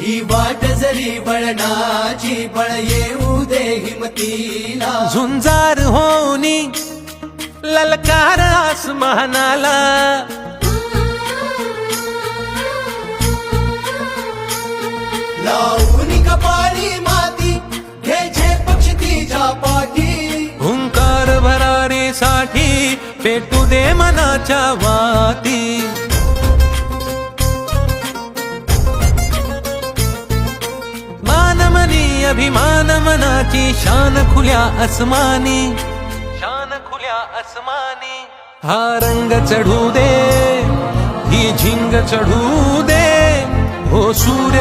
ही वाट जरी बळणाची बळ येऊ दे हिमतीला झुंजार होनी ललकार आसमानाला लावून कपाळी माती घे पक्ष तिच्या पाठी हुंकार भरारीसाठी पेटू दे मनाच्या वाती मानमनी अभिमान मनाची शान खुल्या आसमानी शान खुल्या आसमानी हा रंग चढू दे ही झिंग चढू दे हो सूर